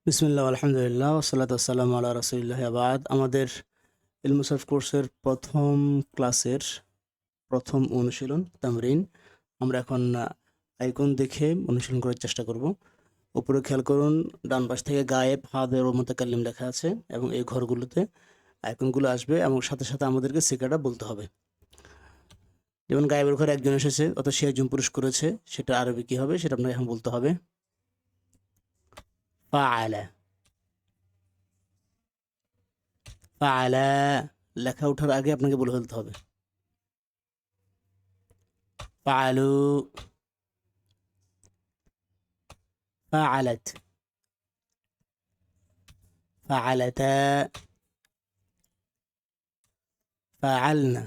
বিসমিল্লাহ আলহামদুলিল্লাহ ওসালাত আসসালামু আলা রাসুলিল্লাহ আবাদ। আমাদের ইলমুসাফ কোর্সের প্রথম ক্লাসের প্রথম অনুশীলন তামরিন। আমরা এখন আইকন দেখে অনুশীলন করার চেষ্টা করব। উপরে খেয়াল করুন, ডান পাশ থেকে গায়েব হাদের ও মুতাকাল্লিম লেখা আছে এবং এই ঘরগুলোতে আইকনগুলো আসবে এবং সাথে সাথে আমাদেরকে সিকাটা বলতে হবে। যেমন গায়েবের ঘরে একজন এসেছে, অত সে একজন পুরুষ করেছে, সেটা আরবি কী হবে সেটা আপনাকে এখন বলতে হবে। ফাআলা। ফাআলা লেখা ওঠার আগে আপনাকে বলে ফেলতে হবে ফাআলু, ফাআলাত, ফাআলাতা, ফাআলনা,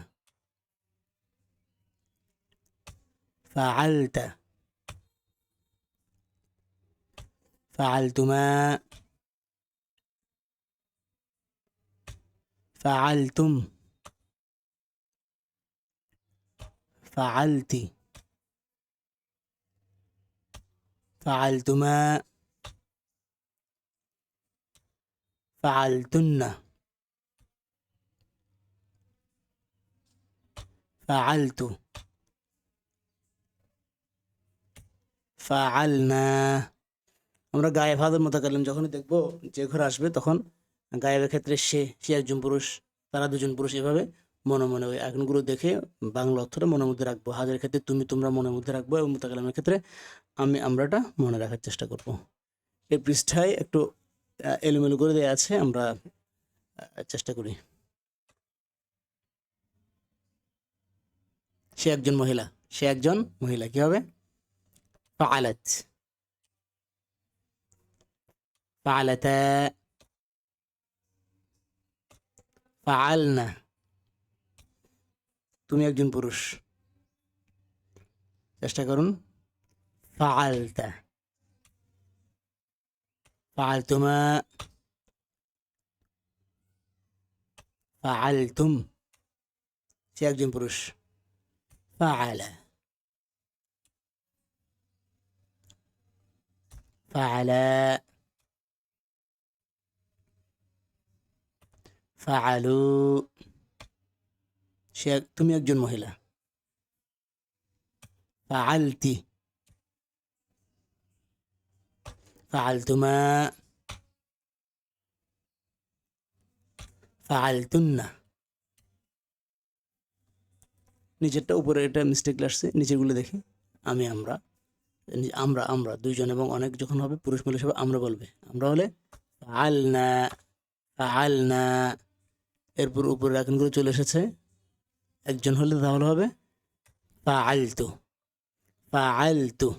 ফাআলতা, ফাআলতুমা, ফাআলতুম, ফাআলতি, ফাআলতুমা, ফাআলতুন্না, ফাআলতু, ফাআলনা। আমরা গায়েব হাদের মুতাকাল্লিম যখনই দেখব, যে ঘরে আসবে তখন গায়েবের ক্ষেত্রে সে একজন পুরুষ, তারা দুজন পুরুষ, এভাবে মনে মনে ওই আইকনগুলো দেখে বাংলা অর্থটা মনের মধ্যে রাখবো। হাজের ক্ষেত্রে তুমি তোমরা মনের মধ্যে রাখবো এবং মুতাকাল্লিমের ক্ষেত্রে আমি আমরাটা মনে রাখার চেষ্টা করব। এই পৃষ্ঠায় একটু এলোমেলো করে দেওয়া আছে, আমরা চেষ্টা করি। সে একজন মহিলা, সে একজন মহিলা কি হবে? ফাআলাত, ফাআলাতা, ফাআলনা। তুমি একজন পুরুষ, চেষ্টা করুন। ফাআলতা, ফাআলতুমা, ফাআলতুম। সে একজন পুরুষ। ফাআলা, ফাআলা, ফাআলু। তুমি একজন মহিলা। ফাআলতি, ফাআলতুমা, ফাআলতুন্না। নিচেরটা উপরে এটা মিস্টেক আসছে, নিচেরগুলো দেখি। আমরা আমরা আমরা দুইজন এবং অনেক যখন হবে, পুরুষ মহিলা সবাই আমরা বলবে। আমরা হলে ফাআলনা, ফাআলনা। এরপর উপরে আইকনগুলো চলে এসেছে। একজন হলে তাহলে হবে ফাআলতু, ফাআলতু।